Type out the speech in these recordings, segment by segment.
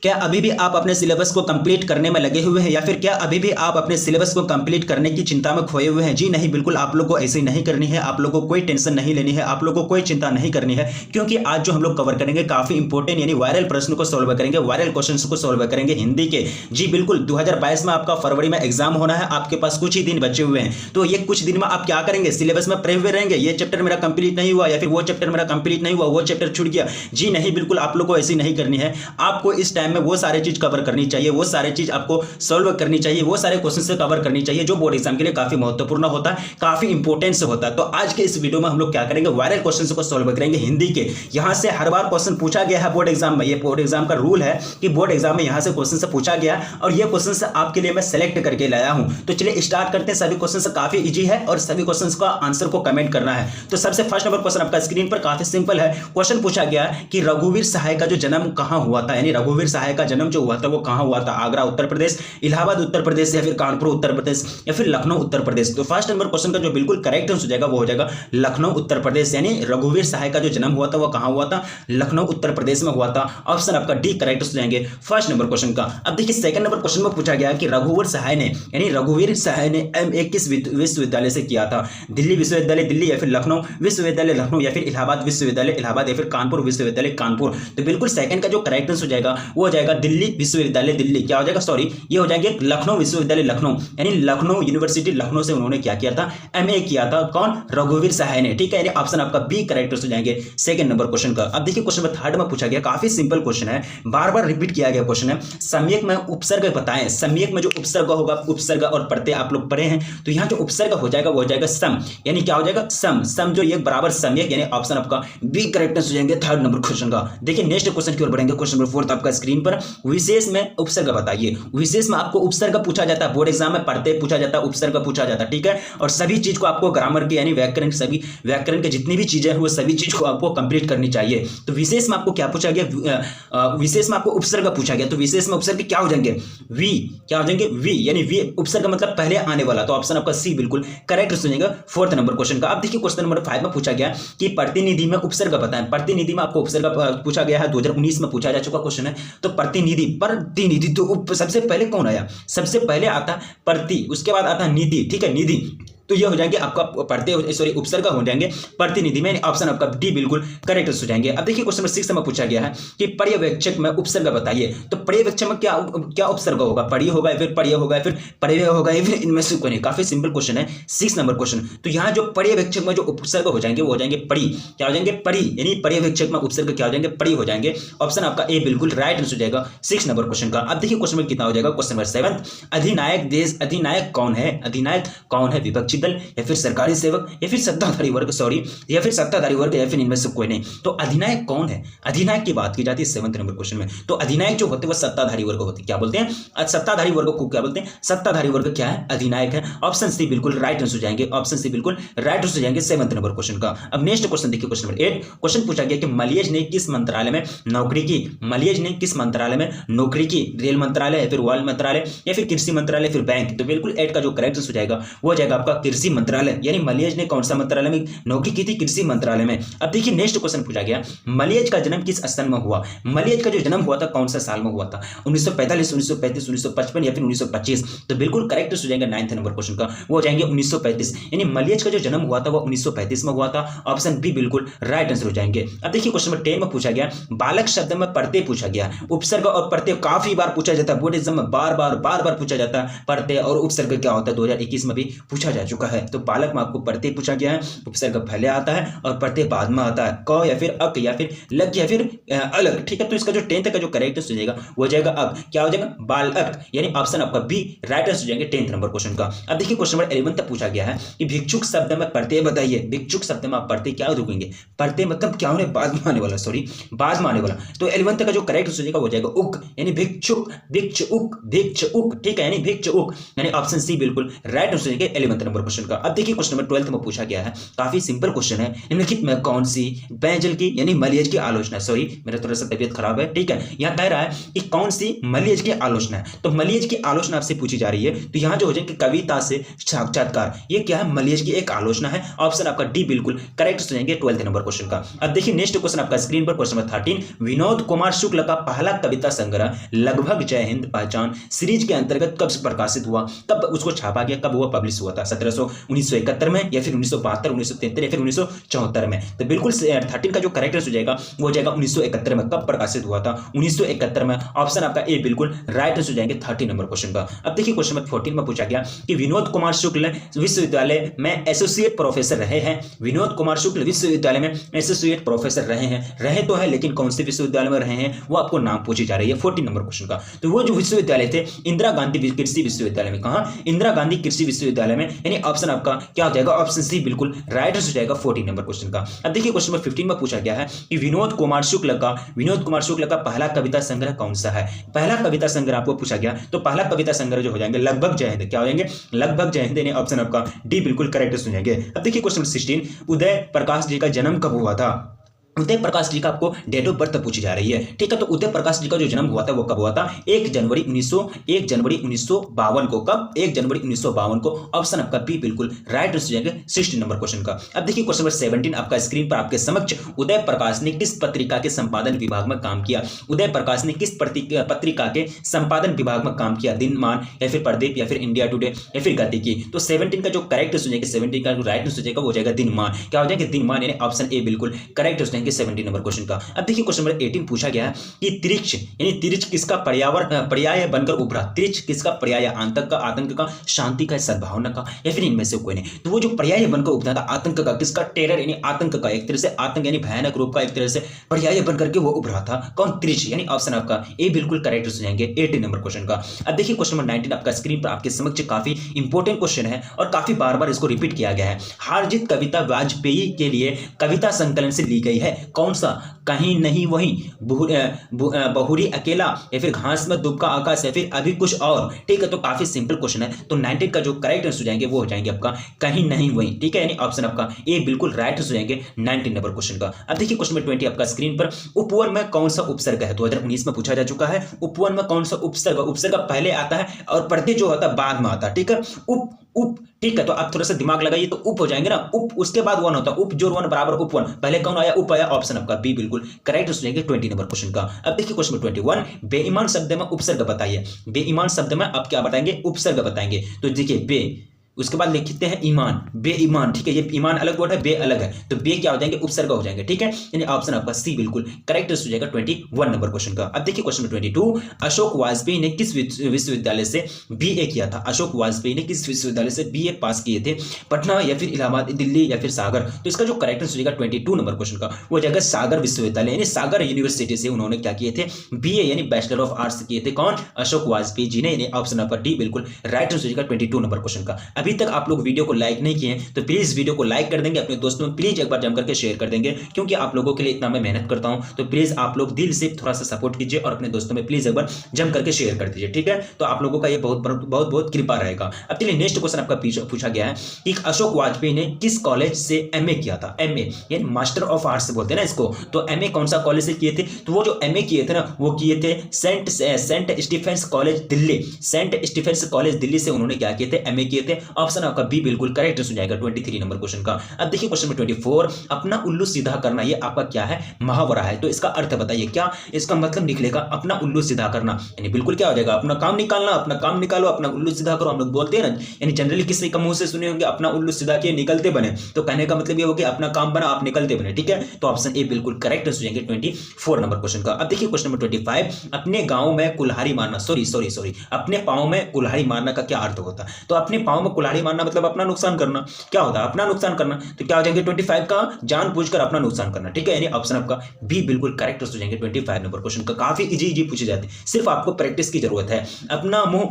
क्या अभी भी आप अपने सिलेबस को कंप्लीट करने में लगे हुए हैं, या फिर क्या अभी भी आप अपने सिलेबस को कंप्लीट करने की चिंता में खोए हुए हैं? जी नहीं, बिल्कुल आप लोग को ऐसे नहीं करनी है, आप लोग को कोई टेंशन नहीं लेनी है, आप लोग को कोई चिंता नहीं करनी है, क्योंकि आज जो हम लोग कवर करेंगे काफी इंपॉर्टेंट यानी वायरल प्रश्न को सॉल्व करेंगे, वायरल क्वेश्चन को सॉल्व करेंगे हिंदी के। जी बिल्कुल, 2022 में आपका फरवरी में एग्जाम होना है, आपके पास कुछ ही दिन बचे हुए हैं, तो ये कुछ दिन में आप क्या करेंगे, सिलेबस में पढ़े हुए रहेंगे, ये चैप्टर मेरा कंप्लीट नहीं हुआ, या फिर वो चैप्टर मेरा कंप्लीट नहीं हुआ, वो चैप्टर छूट गया। जी नहीं, बिल्कुल आप लोग को ऐसी नहीं करनी है। आपको इस टाइम में वो सारे चीज कवर करनी चाहिए, वो सारे चीज आपको सॉल्व करनी चाहिए, वो सारे क्वेश्चन से कवर करनी चाहिए जो बोर्ड एग्जाम के लिए काफी महत्वपूर्ण होता है, काफी इंपॉर्टेंस होता है। तो आज के इस वीडियो में हम लोग क्या करेंगे, वायरल क्वेश्चन को सॉल्व करेंगे हिंदी के। यहां से हर बार क्वेश्चन पूछा गया है बोर्ड एग्जाम में, ये बोर्ड एग्जाम का रूल है कि बोर्ड एग्जाम में यहां से क्वेश्चन से पूछा गया, और ये क्वेश्चन आपके लिए मैं सेलेक्ट करके लाया हूं। तो चलिए स्टार्ट करते हैं। सभी क्वेश्चन काफी इजी है और सभी क्वेश्चन का आंसर को कमेंट करना है। तो सबसे फर्स्ट नंबर क्वेश्चन आपका स्क्रीन पर काफी सिंपल है। क्वेश्चन पूछा गया कि रघुवीर सहाय का जो जन्म कहां हुआ था, यानी रघुवीर सहाय का जन्म जो हुआ था वो कहां हुआ था, आगरा उत्तर प्रदेश, इलाहाबाद उत्तर प्रदेश, या फिर कानपुर उत्तर प्रदेश, या फिर लखनऊ उत्तर प्रदेश। तो फर्स्ट नंबर क्वेश्चन का जो बिल्कुल करेक्ट आंसर हो जाएगा वो हो जाएगा लखनऊ उत्तर प्रदेश, यानी रघुवीर सहाय का जो जन्म हुआ था वो कहां हुआ था, लखनऊ उत्तर प्रदेश में हुआ था। ऑप्शन आपका डी करेक्ट हो जाएंगे फर्स्ट नंबर क्वेश्चन का। अब देखिए सेकंड नंबर क्वेश्चन में पूछा गया कि रघुवीर सहाय ने, यानी रघुवीर सहाय ने एमए किस विश्वविद्यालय से किया था, दिल्ली विश्वविद्यालय दिल्ली, या फिर लखनऊ विश्वविद्यालय लखनऊ, या फिर इलाहाबाद विश्वविद्यालय इलाहाबाद, या फिर कानपुर विश्वविद्यालय कानपुर। तो बिल्कुल सेकंड का जो करेक्ट आंसर हो जाएगा वो हो जाएगा दिल्ली विश्वविद्यालय दिल्ली। क्या हो जाएगा, सॉरी ये हो जाएंगे लखनऊ विश्वविद्यालय लखनऊ, यानी लखनऊ यूनिवर्सिटी लखनऊ से उन्होंने क्या किया था, एमए किया था। कौन, रघुवीर सहाय ने। ठीक है, यानी ऑप्शन आपका बी करेक्ट हो जाएंगे सेकंड नंबर क्वेश्चन का। अब देखिए क्वेश्चन थर्ड में पूछा गया, काफी सिंपल क्वेश्चन है, बार बार रिपीट किया गया क्वेश्चन है। सम्यक में उपसर्ग बताएं, सम्यक में जो उपसर्ग होगा, उपसर्ग और प्रत्यय आप लोग पढ़े हैं, तो यहाँ जो उपसर्ग हो जाएगा वो हो जाएगा सम, यानी क्या हो जाएगा, सम, सम जो ये बराबर सम्यक, यानी ऑप्शन आपका बी करेक्ट हो जाएंगे थर्ड नंबर क्वेश्चन का। देखिए नेक्स्ट क्वेश्चन की ओर बढ़ेंगे। क्वेश्चन नंबर फोर्थ आपका स्क्रीन पर, विशेष में उपसर्ग बताइए। विशेष में आपको उपसर्ग पूछा जाता है, बोर्ड एग्जाम में प्रत्यय पूछा जाता है, उपसर्ग पूछा जाता है। ठीक है, और सभी चीज को आपको ग्रामर की यानी व्याकरण, सभी व्याकरण के जितनी भी चीजें हैं वो सभी चीज को आपको कंप्लीट करनी चाहिए। तो विशेष में आपको क्या पूछा गया, विशेष में आपको उपसर्ग पूछा गया, तो विशेष में उपसर्ग क्या हो जाएंगे, वी, क्या हो जाएंगे, वी, यानी वी उपसर्ग मतलब पहले आने वाला। तो ऑप्शन आपका सी बिल्कुल करेक्ट हो जाएगा फोर्थ नंबर क्वेश्चन का। अब देखिए क्वेश्चन नंबर 5 में पूछा गया कि प्रतिनिधि में उपसर्ग बताएं। प्रतिनिधि में आपको उपसर्ग पूछा गया है, 2019 में पूछा जा चुका क्वेश्चन है। तो प्रतिनिधि, प्रतिनिधि तो सबसे पहले कौन आया, सबसे पहले आता प्रति, उसके बाद आता निधि। ठीक है, निधि, तो ये हो जाएंगे आपका प्रत्यय, सॉरी उपसर्ग हो जाएंगे प्रतिनिधि में। ऑप्शन आपका डी बिल्कुल करेक्ट हो जाएंगे। अब देखिए क्वेश्चन नंबर 6 में पूछा गया है कि पर्यवेक्षक में उपसर्ग बताइए। तो पर्यवेक्षक में क्या क्या उपसर्ग होगा, पर्य होगा या फिर पर्य होगा या फिर पर्यय होगा या फिर इनमें से कोई नहीं। काफी सिंपल क्वेश्चन है 6 नंबर क्वेश्चन। तो यहाँ जो पर्यवेक्षक में जो उपसर्ग हो जाएंगे वो हो जाएंगे परि, क्या हो जाएंगे, परि, यानी पर्यवेक्षक में उपसर्ग क्या हो जाएंगे, परि हो जाएंगे। ऑप्शन आपका ए बिल्कुल राइट आंसर हो जाएगा 6 नंबर क्वेश्चन का। अब देखिए क्वेश्चन में कितना हो जाएगा, क्वेश्चन नंबर 7, अधिनायक देश, अधिनायक कौन है, अधिनायक कौन है, विपक्षी दल या फिर सरकारी सेवक या फिर सत्ताधारी वर्ग, सॉरी या फिर सत्ताधारी वर्ग या फिर इनमें से कोई नहीं। तो अधिनायक कौन है, अधिनायक की बात की जाती है 7 नंबर क्वेश्चन में। तो अधिनायक जो होते हैं वो सत्ताधारी वर्ग होते हैं। क्या बोलते हैं, सत्ताधारी वर्ग को क्या बोलते हैं, सत्ताधारी वर्ग क्या है, अधिनायक है। ऑप्शन सी बिल्कुल राइट आंसर हो जाएंगे, ऑप्शन सी बिल्कुल राइट आंसर हो जाएंगे 7 नंबर क्वेश्चन का। अब नेक्स्ट क्वेश्चन देखिए, क्वेश्चन नंबर 8। क्वेश्चन पूछा गया कि मलियज ने किस मंत्रालय में नौकरी की, मलियज ने किस मंत्रालय में नौकरी की, रेल मंत्रालय या फिर वाल मंत्रालय या फिर कृषि मंत्रालय या फिर बैंक। तो बिल्कुल 8 का जो करेक्ट आंसर हो जाएगा वो हो जाएगा आपका कृषि मंत्रालय, यानी मलियज ने कौन सा मंत्रालय में नौकरी की थी, कृषि मंत्रालय में। अब देखिए नेक्स्ट क्वेश्चन पूछा गया, मलियज का जन्म किस सन में हुआ, मलियज का जो जन्म हुआ था कौन सा साल में हुआ था, 1945, 1935, 1955 या फिर 1925। तो बिल्कुल करेक्ट हो जाएगा 9th नंबर क्वेश्चन का, वो हो जाएंगे 1935, यानी मलियज का जो जन्म हुआ था वो 1935 में हुआ था। ऑप्शन बी बिल्कुल राइट आंसर हो जाएंगे। अब देखिए क्वेश्चन नंबर 10 में पूछा गया, बालक शब्द में प्रत्यय पूछा गया। उपसर्ग और प्रत्यय काफी बार पूछा जाता है, बोर्ड एग्जाम में बार बार पूछा जाता है, प्रत्यय और उपसर्ग क्या होता है, 2021 में भी पूछा जा चुका है। तो बालक में आपको प्रत्यय पूछा गया है, उपसर्ग पहले आता है और प्रत्यय बाद में आता है, क या फिर अक या फिर लग या फिर अलग। ठीक है, तो इसका जो 10th का जो करेक्ट हो जाएगा वो जाएगा अक, क्या हो जाएगा, बाल अक, यानी ऑप्शन आपका बी राइट आंसर हो जाएंगे 10th नंबर क्वेश्चन का। अब देखिए क्वेश्चन नंबर 11 तक पूछा गया है कि भिक्षुक शब्द में प्रत्यय बताइए। भिक्षुक शब्द में आप प्रत्यय क्या रुकेंगे, प्रत्यय मतलब क्या होने, बाद में आने वाला, सॉरी बाद में आने वाला। तो 11 तक का जो करेक्ट हो जाएगा वो जाएगा उक, यानी भिक्षुक, भिक्षुक, भिक्षुक। ठीक है, यानी भिक्षुक, यानी ऑप्शन सी बिल्कुल राइट आंसर हो जाएगा 11th नंबर नंबर क्वेश्चन का। अब देखिए क्वेश्चन नंबर 12 में पूछा गया है, काफी सिंपल क्वेश्चन है। निम्नलिखित में कौन सी पेयजल की यानी मलयज की आलोचना, सॉरी मेरा थोड़ा सा तबियत खराब है, ठीक है। यहाँ कह रहा है कि कौन सी मलयज की आलोचना है, तो मलयज की आलोचना आपसे पूछी जा रही है, तो यहाँ जो हो जाए कि कविता से साक्षात्कार, ये क्या है, मलयज की एक आलोचना है। ऑप्शन आपका डी बिल्कुल करेक्ट हो जाएंगे 12 नंबर क्वेश्चन का। अब देखिए नेक्स्ट क्वेश्चन आपका स्क्रीन पर, क्वेश्चन नंबर 13, विनोद कुमार शुक्ल का पहला कविता संग्रह लगभग जय हिंद पहचान सीरीज के अंतर्गत कब प्रकाशित हुआ, कब उसको छापा गया, कब वो पब्लिश हुआ था, 1971 में या फिर 1972, 1973 या फिर 1974 में। तो बिल्कुल 13 का जो करेक्ट हो जाएगा वो हो जाएगा 1971 में। कब प्रकाशित हुआ था, 1971 में। ऑप्शन आपका ए बिल्कुल राइट हो जाएंगे 13 नंबर क्वेश्चन का। अब देखिए क्वेश्चन नंबर 14 में पूछा गया कि विनोद कुमार शुक्ल विश्वविद्यालय में एसोसिएट प्रोफेसर रहे हैं। विनोद कुमार शुक्ल विश्वविद्यालय में एसोसिएट प्रोफेसर रहे हैं, रहे तो है लेकिन कौन से विश्वविद्यालय में रहे हैं वो आपको नाम पूछी जा रही है 14 नंबर क्वेश्चन का। तो वो जो विश्वविद्यालय थे इंदिरा गांधी कृषि विश्वविद्यालय में, कहा इंदिरा गांधी कृषि विश्वविद्यालय में, यानी ऑप्शन आपका क्या हो जाएगा, ऑप्शन सी बिल्कुल राइट हो जाएगा 14 नंबर क्वेश्चन का। अब देखिए क्वेश्चन नंबर 15 में पूछा गया है कि विनोद कुमार शुक्ल का पहला कविता संग्रह कौन सा है। पहला कविता संग्रह आपको पूछा गया, तो पहला कविता संग्रह जो हो जाएंगे लगभग जय हिंद, क्या हो जाएंगे, लगभग जय हिंद, यानी ऑप्शन आपका डी बिल्कुल करेक्ट हो जाएंगे। अब देखिए क्वेश्चन 16, उदय प्रकाश जी का जन्म कब हुआ था। उदय प्रकाश जी का आपको डेट ऑफ बर्थ पूछी जा रही है, ठीक है। तो उदय प्रकाश जी का जो जन्म हुआ था वो कब हुआ था, 1 जनवरी 1952 को। कब, 1 जनवरी 1952 को। ऑप्शन आपका बी बिल्कुल राइट हो जाएंगे 16 नंबर क्वेश्चन का। अब देखिए क्वेश्चन नंबर 17 आपका स्क्रीन पर आपके समक्ष, उदय प्रकाश ने किस पत्रिका के संपादन विभाग में काम किया। उदय प्रकाश ने किस पत्रिका के संपादन विभाग में काम किया, दिनमान या फिर प्रदीप या फिर इंडिया टुडे या फिर गति की। तो 17 का जो करेक्ट हो जाएगा, 17 का जो राइट हो जाएगा वो हो जाएगा दिनमान, क्या हो जाएगा, दिनमान, यानी ऑप्शन ए बिल्कुल करेक्ट हो जाएंगे 17 नंबर क्वेश्चन का। अब देखिए क्वेश्चन नंबर 18 पूछा गया है कि तिरिक्ष यानी तिरिक्ष किसका पर्याय बनकर उभरा। तिरिक्ष किसका पर्याय, आतंक का, शांति का, सद्भावना का, या फिर इनमें से कोई नहीं। तो वो जो पर्याय बनकर उभरा था आतंक का, किसका, टेरर यानी आतंक का, एक तरह से आतंक यानी भयानक रूप का एक तरह से पर्याय बनकर के वो उभरा था, कौन, तिरिक्ष, यानी ऑप्शन आपका ए बिल्कुल करेक्ट हो जाएंगे 18 नंबर क्वेश्चन का। अब देखिए क्वेश्चन नंबर 19 आपका स्क्रीन पर आपके समक्ष काफी इंपॉर्टेंट क्वेश्चन है और काफी बार बार इसको रिपीट किया गया है। हारजीत कविता वाजपेयी के लिए कविता संकलन से ली गई है, कौन सा, कहीं नहीं वहीं, बहुरी अकेला, या फिर घास में दुबका आकाश, या फिर अभी कुछ और, ठीक है। तो काफी सिंपल क्वेश्चन है, तो 19 का जो करेक्ट आंसर हो जाएंगे वो हो जाएंगे आपका कहीं नहीं वहीं, ठीक है, यानी ऑप्शन आपका ए बिल्कुल राइट हो जाएंगे 19 नंबर क्वेश्चन का। अब देखिए क्वेश्चन नंबर 20 आपका स्क्रीन पर, उपवन में कौन सा उपसर्ग है, 2019 में पूछा जा चुका है। उपवन में कौन सा उपसर्ग, उपसर्ग पहले आता है और प्रत्यय जो होता है बाद में आता है, ठीक है। उप, ठीक है। तो आप थोड़ा सा दिमाग लगाइए, तो उप हो जाएंगे ना, उप उसके बाद वन होता है, उप जोड़ वन बराबर उपवन, पहले कौन आया, उप आया, ऑप्शन आपका बी बिल्कुल करेक्ट हो जाएंगे 20 नंबर क्वेश्चन का। अब देखिए क्वेश्चन नंबर 21, बेईमान शब्द में उपसर्ग बताइए। बेईमान शब्द में आप क्या बताएंगे, उपसर्ग बताएंगे। तो देखिए बे, उसके बाद लिखते हैं ईमान, बेईमान, ठीक है, ये ईमान अलग वर्ड है, बे अलग है, तो बे क्या हो जाएंगे, उपसर्ग हो जाएंगे, ठीक है, यानी ऑप्शन आपका सी बिल्कुल करेक्ट हो जाएगा 21 नंबर क्वेश्चन का। अब देखिए क्वेश्चन नंबर 22, अशोक वाजपेयी ने किस विश्वविद्यालय से बीए किया था। अशोक वाजपेयी ने किस विश्वविद्यालय से बीए पास किए थे, पटना या फिर इलाहाबाद, दिल्ली या फिर सागर। तो इसका जो करेक्ट हो जाएगा 22 नंबर क्वेश्चन का वो जाएगा सागर विश्वविद्यालय, यानी सागर यूनिवर्सिटी से उन्होंने क्या किए थे, बीए यानी बैचलर ऑफ आर्ट्स किए थे, कौन, अशोक वाजपेयी जी ने, यानी ऑप्शन आपका डी बिल्कुल राइट हो जाएगा 22 नंबर क्वेश्चन का। अभी तक आप लोग वीडियो को लाइक नहीं किए तो प्लीज वीडियो को लाइक कर देंगे, अपने दोस्तों में प्लीज एक बार जम करके शेयर कर देंगे, क्योंकि आप लोगों के लिए इतना मैं मेहनत करता हूं, तो प्लीज आप लोग दिल से थोड़ा सा सपोर्ट कीजिए और अपने दोस्तों में प्लीज एक बार जम करके शेयर कर दीजिए, ठीक है। तो आप लोगों का ये बहुत कृपा रहेगा। अब चलिए नेक्स्ट क्वेश्चन आपका पूछा गया है कि अशोक वाजपेयी ने किस कॉलेज से एमए किया था। एमए यानी मास्टर ऑफ आर्ट्स बोलते हैं ना इसको, तो एमए कौन सा कॉलेज से किए थे, तो वो जो एमए किए थे ना वो किए थे Saint Stephen's College Delhi, Saint Stephen's College Delhi से उन्होंने क्या किए थे, एमए किए थे। ऑप्शन आपका बी बिल्कुल करेक्ट हो जाएगा 23 नंबर क्वेश्चन का। अब देखिए क्वेश्चन नंबर 24, अपना उल्लू सीधा करना, ये आपका क्या है, मुहावरा है, तो इसका अर्थ बताइए, क्या इसका मतलब निकलेगा, अपना उल्लू सीधा करना, यानी बिल्कुल क्या हो जाएगा, अपना काम निकालना, अपना काम निकालो, अपना उल्लू सीधा करो, हम लोग बोलते हैं ना, यानी जनरली किसी का मुंह से सुने होंगे अपना उल्लू सीधा किए निकलते बने, तो कहने का मतलब ये हो कि अपना काम बना आप निकलते बने, ठीक है। तो ऑप्शन ए बिल्कुल करेक्ट हो जाएंगे 24 नंबर क्वेश्चन का। अब देखिए क्वेश्चन नंबर 25, अपने गांव में कुल्हाड़ी मारना, सॉरी अपने पांव में कुल्हाड़ी मारना का क्या अर्थ होता है, तो अपने पांव में कुल्हाड़ी मारना मतलब अपना नुकसान करना, क्या होता है, अपना नुकसान करना, तो क्या हो जाएंगे 25 का जानबूझकर अपना नुकसान करना, ठीक है, यानी ऑप्शन आपका बी बिल्कुल करेक्ट हो जाएंगे 25 नंबर क्वेश्चन का। काफी इजी पूछे जाते हैं, सिर्फ आपको प्रैक्टिस की जरूरत है। अपना मुंह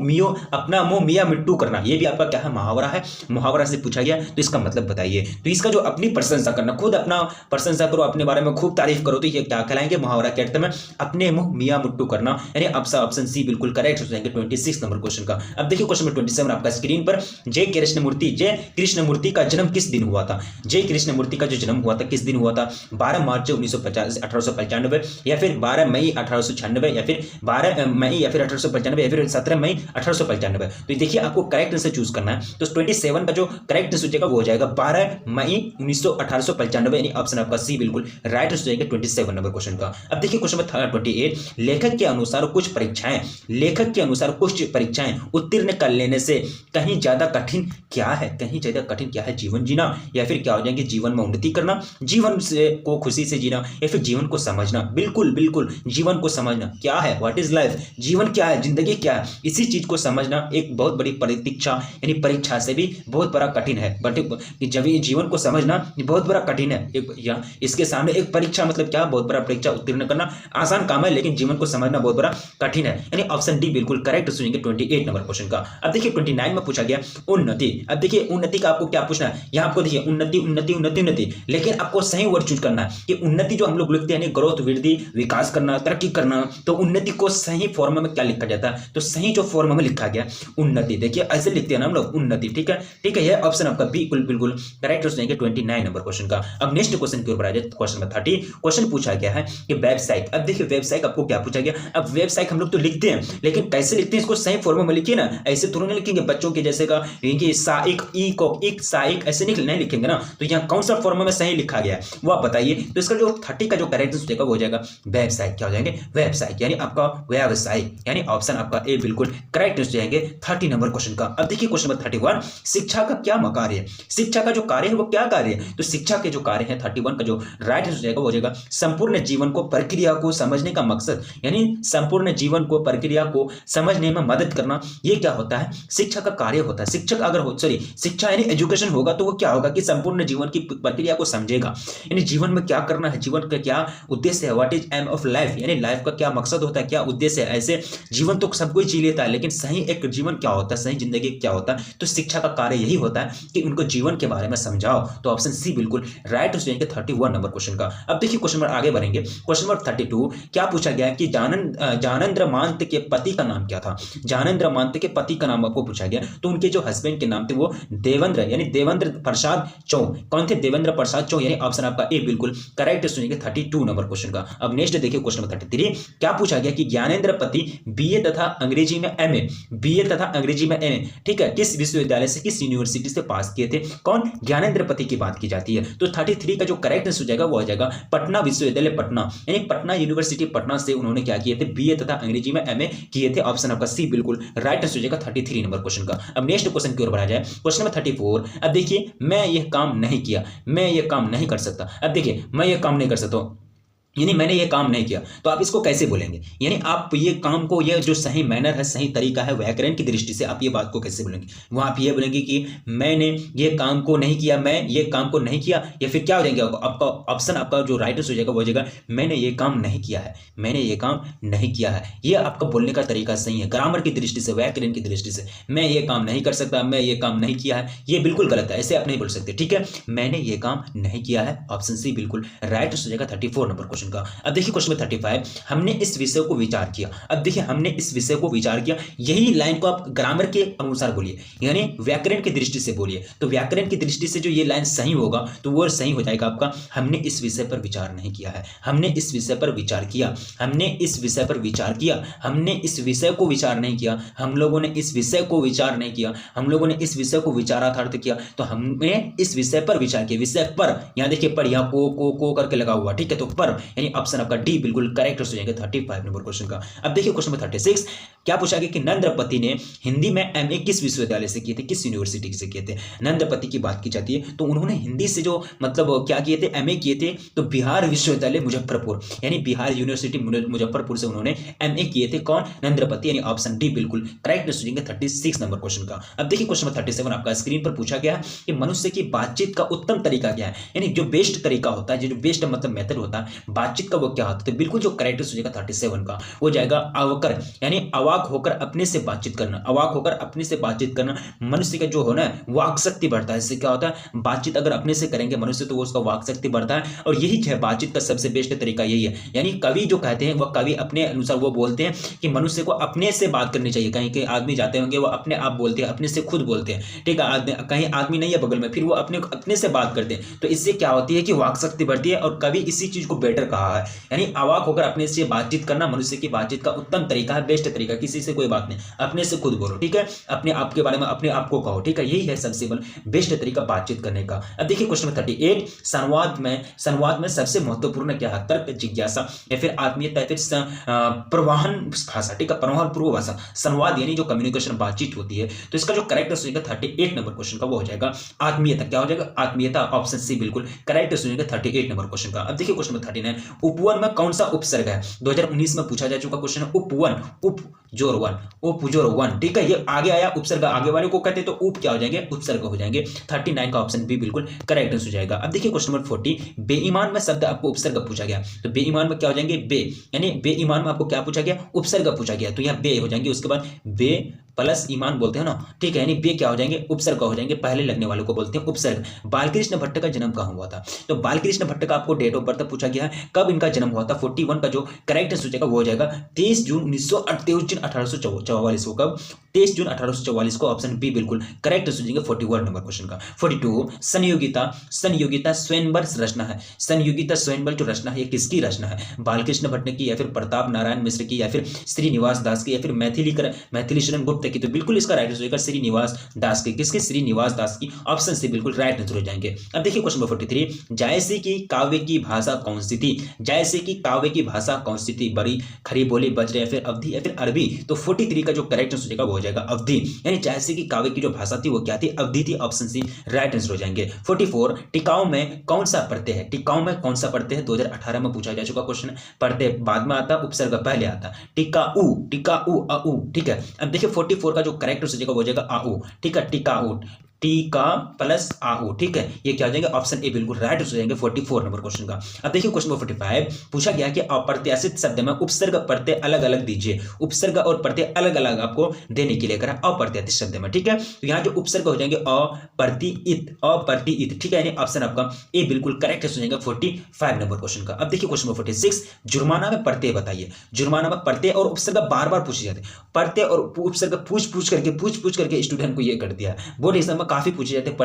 मियां मिट्टू करना, ये भी आपका क्या है, मुहावरा है, मुहावरा से पूछा गया, तो इसका मतलब बताइए। तो इसका जो अपनी प्रशंसा करना, खुद अपना प्रशंसा करो, अपने बारे में खूब तारीफ करो, तो ये क्या कहलाएंगे, मुहावरा के अर्थ में अपने मुंह मियां मिट्टू करना, यानी ऑप्शन सी बिल्कुल करेक्ट हो जाएंगे 26 नंबर क्वेश्चन का। अब देखिए क्वेश्चन नंबर 27 आपका स्क्रीन पर, जय कृष्णमूर्ति का जन्म किस दिन हुआ था? जय कृष्णमूर्ति का जो जन्म हुआ था किस दिन हुआ था? 12 मार्च 1895 या फिर 12 मई 1896 या फिर 12 मई या फिर 1895 या फिर 17 मई 1895। तो देखिए आपको करेक्ट आंसर चूज करना है। तो 27 का जो करेक्ट आंसर हो जाएगा वो हो जाएगा 12 मई 1895, यानी ऑप्शन आपका सी बिल्कुल राइट आंसर हो जाएगा 27 नंबर क्वेश्चन का। अब देखिए क्वेश्चन नंबर 28, लेखक के अनुसार कुछ परीक्षाएं उत्तीर्ण कर लेने से कहीं ज्यादा कठिन क्या है? कहीं ज्यादा कठिन क्या है? जीवन जीना, या फिर क्या हो जाएंगे जीवन में उन्नति करना, जीवन से को खुशी से जीना, या फिर जीवन को समझना। बिल्कुल बिल्कुल जीवन को समझना क्या है, व्हाट इज लाइफ, जीवन क्या है, जिंदगी क्या है, इसी चीज को समझना एक बहुत बड़ी प्रतीक्षा यानी परीक्षा से भी बहुत बड़ा कठिन है। बट जब ये जीवन को समझना बहुत बड़ा कठिन है, या इसके सामने एक परीक्षा मतलब क्या, बहुत बड़ा परीक्षा उत्तीर्ण करना आसान काम है, लेकिन जीवन को समझना बहुत बड़ा कठिन है, यानी ऑप्शन डी बिल्कुल करेक्ट सुनेंगे 28 नंबर क्वेश्चन का। अब देखिए 29 में पूछा गया उन्नति। अब देखिए उन्नति का आपको क्या पूछना है, यहाँ आपको देखिए उन्नति उन्नति उन्नति उन्नति, लेकिन आपको सही वर्ड चूज करना है कि उन्नति जो हम लोग लिखते हैं ग्रोथ, वृद्धि, विकास करना, तरक्की करना, तो उन्नति को सही फॉर्म में क्या लिखा जाता है? तो सही जो फॉर्म में लिखा गया उन्नति, देखिए ऐसे लिखते हैं ना हम लोग उन्नति। ठीक है, यह ऑप्शन आपका बिल्कुल बिल्कुल करेक्ट हो जाएंगे 29 नंबर क्वेश्चन का। अब नेक्स्ट क्वेश्चन की ओर आ जाए, क्वेश्चन नंबर 30। क्वेश्चन पूछा गया है कि वेबसाइट। अब देखिए वेबसाइट आपको क्या पूछा गया, अब वेबसाइट हम लोग तो लिखते हैं, लेकिन कैसे लिखते हैं इसको सही फॉर्म में लिखिए ना, ऐसे थोड़ा नहीं लिखेंगे बच्चों के जैसे का साइक ई को एक साइक ऐसे नहीं लिखेंगे ना। तो यहाँ कौन सा फॉर्म में सही लिखा गया है वो आप बताइए। तो इसका जो 30 का जो करेक्ट आंसर हो जाएगा वेबसाइट। क्या हो जाएंगे? वेबसाइट, यानी आपका व्यवसाय, यानी ऑप्शन आपका ए बिल्कुल करेक्ट आंसर जाएंगे 30 नंबर क्वेश्चन का। अब देखिए क्वेश्चन नंबर 31, शिक्षा का क्या कार्य है? शिक्षा का जो कार्य है वो क्या कार्य है? तो शिक्षा के जो कार्य है 31 का जो राइट आंसर जाएगा वो हो जाएगा संपूर्ण जीवन को प्रक्रिया को समझने का मकसद, यानी संपूर्ण जीवन को प्रक्रिया को समझने में मदद करना, ये क्या होता है? शिक्षा का कार्य होता है। शिक्षक अगर शिक्षा यानी एजुकेशन होगा तो वो क्या होगा कि संपूर्ण जीवन की प्रक्रिया को समझेगा, यानी जीवन में क्या करना है, जीवन का क्या उद्देश्य है, what is aim of life, यानी लाइफ का क्या मकसद होता है, क्या उद्देश्य है। ऐसे जीवन तो सब कोई जी लेता है, लेकिन सही एक जीवन क्या होता है, सही जिंदगी क्या होता है? तो शिक्षा का कार्य यही होता है कि उनको जीवन के बारे में समझाओ। तो ऑप्शन सी बिल्कुल राइट हो जाएंगे 31 नंबर क्वेश्चन का। अब देखिए क्वेश्चन नंबर आगे बढ़ेंगे, क्वेश्चन नंबर 32 क्या पूछा गया कि ज्ञानेंद्र मांत के पति का नाम क्या था? ज्ञानेंद्र मांत के पति का नाम आपको पूछा गया, तो उनके जो हस्बैंड के नाम थे वो देवेंद्र, यानी देवेंद्र प्रसाद चौ। कौन थे? देवेंद्र प्रसाद चौ, यानी ऑप्शन आपका ए बिल्कुल करेक्ट सुनेंगे 32 नंबर क्वेश्चन का। अब नेक्स्ट देखिए क्वेश्चन नंबर 33 क्या पूछा गया कि ज्ञानेंद्र पति बीए तथा अंग्रेजी में एमए, बीए तथा अंग्रेजी में एमए, ठीक है, किस विश्वविद्यालय से, किस यूनिवर्सिटी से पास किए थे? कौन? ज्ञानेंद्र पति की बात की जाती है। तो 33 का जो करेक्ट आंसर हो जाएगा वो हो जाएगा पटना विश्वविद्यालय पटना, यानी पटना यूनिवर्सिटी पटना से उन्होंने क्या किए थे? बीए तथा अंग्रेजी में एमए किए थे। ऑप्शन आपका सी बिल्कुल राइट आंसर हो जाएगा 33 नंबर क्वेश्चन का। अब नेक्स्ट क्वेश्चन की ओर बढ़ा जाए, क्वेश्चन नंबर 34। अब देखिए मैं यह काम नहीं किया, मैं यह काम नहीं कर सकता। अब देखिए मैं यह काम नहीं कर सकता, यानी मैंने ये काम नहीं किया, तो आप इसको कैसे बोलेंगे? यानी आप ये काम को, ये जो सही मैनर है, सही तरीका है व्याकरण की दृष्टि से, आप ये बात को कैसे बोलेंगे? वहाँ आप ये बोलेंगे कि मैंने ये काम को नहीं किया, मैं ये काम को नहीं किया, या फिर क्या हो जाएगा आपका ऑप्शन, आपका जो राइट हो जाएगा वो हो जाएगा मैंने ये काम नहीं किया है, मैंने ये काम नहीं किया है। ये आपका बोलने का तरीका सही है ग्रामर की दृष्टि से, व्याकरण की दृष्टि से। मैं ये काम नहीं कर सकता, मैं ये काम नहीं किया है, ये बिल्कुल गलत है, ऐसे आप नहीं बोल सकते। ठीक है, मैंने ये काम नहीं किया है, ऑप्शन सी बिल्कुल राइट हो जाएगा 34 नंबर क्वेश्चन का। अब देखिए क्वेश्चन 35 हमने इस विषय को विचार किया। अब देखिए हमने इस विषय को विचार किया, यही लाइन को आप ग्रामर के अनुसार बोलिए, यानी व्याकरण की दृष्टि से बोलिए। तो व्याकरण की दृष्टि से जो ये लाइन सही होगा तो वो सही हो जाएगा आपका हमने इस विषय पर विचार नहीं किया है, हमने इस विषय पर विचार किया, हमने इस विषय पर विचार किया, हमने इस विषय को विचार नहीं किया, हम लोगों ने इस विषय को विचार नहीं किया, हम लोगों ने इस विषय को विचारार्थ किया, तो हमने इस विषय पर विचार किया। विषय पर, यहाँ देखिए पर, यहाँ को करके लगा हुआ, ठीक है, तो पर, यानी ऑप्शन आपका डी बिल्कुल करेक्ट हो जाएगा 35 नंबर क्वेश्चन का। अब देखिए क्वेश्चन नंबर 36 क्या पूछा गया कि नंद्रपति ने हिंदी में एमए किस विश्वविद्यालय से किए थे, किस यूनिवर्सिटी से किए थे? नंद्रपति की बात की जाती है तो उन्होंने हिंदी से जो मतलब क्या किए थे, एमए किए थे, तो बिहार विश्वविद्यालय मुजफ्फरपुर, यानी बिहार यूनिवर्सिटी मुजफ्फरपुर से उन्होंने एमए किए थे। कौन? नंद्रपति, यानी ऑप्शन डी बिल्कुल करेक्ट हो जाएगा 36 नंबर क्वेश्चन का। अब देखिए क्वेश्चन नंबर 37 आपका स्क्रीन पर पूछा गया है कि मनुष्य की बातचीत का उत्तम तरीका क्या है, यानी जो बेस्ट तरीका होता है, जो बेस्ट मतलब मेथड होता है बातचीत का वो क्या होता है, तो बिल्कुल जो करेक्ट हो जाएगा 37 का हो जाएगा अवकर, यानी अवाक होकर अपने से बातचीत करना। अवाक होकर अपने से बातचीत करना, मनुष्य का जो होना है वाक शक्ति बढ़ता है। इससे क्या होता है, बातचीत अगर अपने से करेंगे मनुष्य तो वो उसका वाक शक्ति बढ़ता है, और यही है बातचीत का सबसे बेस्ट तरीका यही है। यानी कवि जो कहते हैं वह कवि अपने अनुसार वो बोलते हैं कि मनुष्य को अपने से बात करनी चाहिए। कहीं के आदमी जाते होंगे वो अपने आप बोलते हैं, अपने से खुद बोलते हैं, ठीक है, कहीं आदमी नहीं है बगल में, फिर वो अपने से बात करते हैं, तो इससे क्या होती है कि वाक शक्ति बढ़ती है, और कवि इसी चीज को बेटर कहा है। यानी अवाक होकर अपने से बातचीत करना मनुष्य की बातचीत का उत्तम तरीका है, बेस्ट तरीका। किसी से कोई बात नहीं, अपने से खुद बोलो, ठीक है, अपने आप के बारे में अपने आप को कहो, ठीक है, यही है सबसे बेस्ट तरीका बातचीत करने का। अब देखिए क्वेश्चन नंबर 38, संवाद में सबसे महत्वपूर्ण क्या है, तर्क, जिज्ञासा या फिर आत्मीयता या फिर प्रवाहन भाषा, ठीक है, प्रवाहन पूर्व भाषा। संवाद यानी जो कम्युनिकेशन बातचीत होती है, तो इसका जो करेक्ट आंसर होगा 38 नंबर क्वेश्चन का वो हो जाएगा आत्मीयता। क्या हो जाएगा, आत्मीयता, ऑप्शन सी बिल्कुल करेक्ट आंसर होगा 38 नंबर क्वेश्चन का। अब देखिए क्वेश्चन नंबर 39, उपवन में कौन सा उपसर्ग है, 2019 में पूछा जा चुका क्वेश्चन है। उपवन, उपजोर वन, ठीक है, ये आगे आया उपसर्ग, आगे वाले को कहते हैं तो उप क्या हो जाएंगे, उपसर्ग हो जाएंगे। 39 का ऑप्शन बी बिल्कुल करेक्ट आंसर हो जाएगा। अब देखिए क्वेश्चन नंबर 40, बेईमान में शब्द आपको उपसर्ग पूछा गया, तो बेईमान में क्या हो जाएंगे, बे, यानी बेईमान में आपको क्या पूछा गया, उपसर्ग पूछा गया, तो यहाँ बे हो जाएंगे, उसके बाद बे प्लस ईमान बोलते हैं ना, ठीक है, यानी बे क्या हो जाएंगे, उपसर्ग हो जाएंगे, पहले लगने वाले को बोलते हैं उपसर्ग। बालकृष्ण भट्ट का जन्म कहाँ हुआ था, तो बालकृष्ण भट्ट का आपको डेट ऑफ बर्थ पूछा गया है, कब इनका जन्म हुआ था। 41 का जो करेक्ट आंसर हो वो हो जाएगा 23 जून 1844 को, कब, 23 जून 1844 को, ऑप्शन बी बिल्कुल करेक्ट आंसर हो जाएगा 41 नंबर क्वेश्चन का। 42, संयोगिता स्वयंवर रचना है। संयोगिता स्वयंवर जो रचना है ये किसकी रचना है, बालकृष्ण भट्ट की या फिर प्रताप नारायण मिश्र की या फिर श्रीनिवास दास की या फिर मैथिली शरण गुप्त की, तो बिल्कुल इसका राइट आंसर होगा श्रीनिवास दास की। किसके, श्रीनिवास दास की, ऑप्शन से बिल्कुल राइट आंसर हो जाएंगे। अब देखिए क्वेश्चन नंबर 43, जायसे की काव्य की भाषा कौन सी थी, जायसे की काव्य की भाषा कौन सी थी, बड़ी, खरी बोली, बज्र या फिर अवधि या फिर अरबी, तो 43 का जो करेक्ट आंसर होगा वो हो जाएगा अवधि, यानी जायसे की काव्य की जो भाषा थी वो क्या थी, अवधि थी, ऑप्शन सी राइट आंसर हो जाएंगे। 44, टिकाऊ में कौन सा प्रत्यय है, टिकाऊ में कौन सा प्रत्यय है, 2018 में पूछा जा चुका क्वेश्चन। प्रत्यय बाद में आता, उपसर्ग पहले आता, टिकाऊ, अऊ, ठीक है। अब देखिए 44 का जो करेक्ट आंसर हो जाएगा आऊ, ठीक है, टिकाऊ, टीका प्लस आऊ, ठीक है, ये क्या हो जाएगा, ऑप्शन ए बिल्कुल राइट हो जाएंगे 44 नंबर क्वेश्चन का। अब देखिए क्वेश्चन नंबर 45, पूछा गया कि अप्रत्याशित शब्द में उपसर्ग प्रत्यय अलग अलग दीजिए। उपसर्ग और प्रत्यय अलग अलग आपको देने के लिए करा अप्रत्याशित शब्द में, ठीक है, तो यहाँ जो उपसर्ग हो जाएंगे अप्रतिइत, ठीक है, यानी ऑप्शन आपका ए बिल्कुल करेक्ट हो जाएगा 45 नंबर क्वेश्चन का। अब देखिए क्वेश्चन नंबर 46, जुर्माना में प्रत्यय बताइए। जुर्माना में प्रत्यय और उपसर्ग बार बार पूछे जाते हैं, प्रत्यय और उपसर्ग पूछ करके स्टूडेंट को ये कर दिया, बोर्ड एग्जाम में काफी पूछे जाते हैं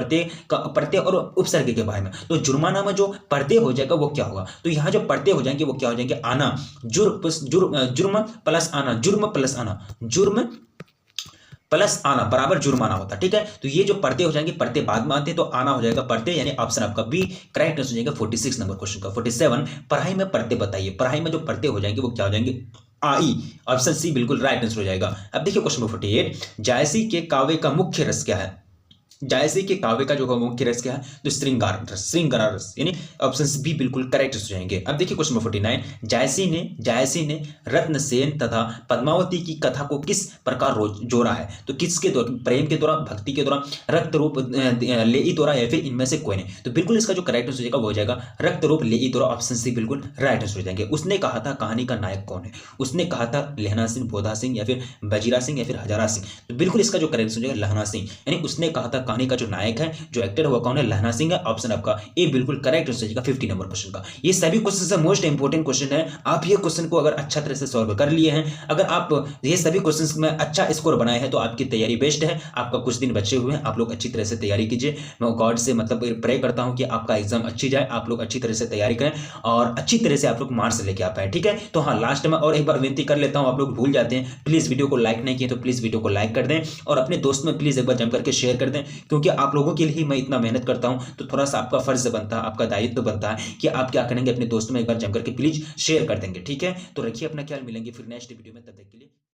प्रत्यय और उपसर्ग के बारे में। तो जुर्माना में जो प्रत्यय हो जाएगा वो क्या होगा, तो यहाँ जो प्रत्यय हो जाएंगे वो क्या हो जाएंगे, आना, जुर्म प्लस आना, जुर्म प्लस आना, जुर्म प्लस आना बराबर जुर्माना होता है, ठीक है, तो ये जो प्रत्यय हो जाएंगे, प्रत्यय बाद में आते हैं तो आना हो जाएगा प्रत्यय, यानी ऑप्शन आपका बी करेक्ट आंसर हो जाएगा 46 नंबर क्वेश्चन का। 47, पढ़ाई में प्रत्यय बताइए। पढ़ाई में जो प्रत्यय हो जाएंगे वो क्या हो जाएंगे, आई, ऑप्शन सी बिल्कुल राइट आंसर हो जाएगा। अब देखिए क्वेश्चन नंबर 48, जायसी के काव्य का मुख्य रस क्या है। जायसी के काव्य का जो मुख्य रस क्या है, तो श्रृंगार रस, यानी ऑप्शन बी बिल्कुल करेक्ट हो जाएंगे। अब देखिए क्वेश्चन नंबर 49, जायसी ने रत्नसेन तथा पद्मावती की कथा को किस प्रकार जोड़ा है, तो किसके द्वारा, प्रेम के द्वारा, भक्ति के द्वारा, रक्त रूप लेई द्वारा या फिर इनमें से कोई नहीं, तो बिल्कुल इसका जो करेक्ट आंसर हो जाएगा वो हो जाएगा रक्त रूप लेई द्वारा, ऑप्शन सी बिल्कुल राइट आंसर हो जाएंगे। उसने कहा था कहानी का नायक कौन है, उसने कहा था लहना सिंह, बोधा सिंह या फिर बजीरा सिंह या फिर हजारा सिंह, तो बिल्कुल इसका जो करेक्ट आंसर हो जाएगा लहना सिंह, यानी उसने कहा था कहानी का जो नायक है, जो एक्टर हुआ कौन है, लहना सिंह है, ऑप्शन आपका ए बिल्कुल करेक्ट हो जाएगा 50 नंबर क्वेश्चन का। ये सभी क्वेश्चन से मोस्ट इंपोर्टेंट क्वेश्चन है, आप ये क्वेश्चन को अगर अच्छा तरह से सॉल्व कर लिए हैं, अगर आप ये सभी क्वेश्चन में अच्छा स्कोर बनाए हैं तो आपकी तैयारी बेस्ट है। आपका कुछ दिन बचे हुए हैं, आप लोग अच्छी तरह से तैयारी कीजिए। मैं गॉड से मतलब प्रे करता हूं कि आपका एग्जाम अच्छी जाए, आप लोग अच्छी तरह से तैयारी करें और अच्छी तरह से आप लोग मार्क्स लेके आ पाए, ठीक है। तो हाँ, लास्ट में और एक बार विनती कर लेता हूं, आप लोग भूल जाते हैं, प्लीज वीडियो को लाइक नहीं किए तो प्लीज वीडियो को लाइक कर दें और अपने दोस्त में प्लीज एक बार जम करके शेयर कर दें, क्योंकि आप लोगों के लिए मैं इतना मेहनत करता हूं, तो थोड़ा सा आपका फर्ज बनता है, आपका दायित्व बनता है कि आप क्या करेंगे, अपने दोस्तों में एक बार जम करके प्लीज शेयर कर देंगे, ठीक है। तो रखिए अपना ख्याल, मिलेंगे फिर नेक्स्ट वीडियो में, तब तक के लिए।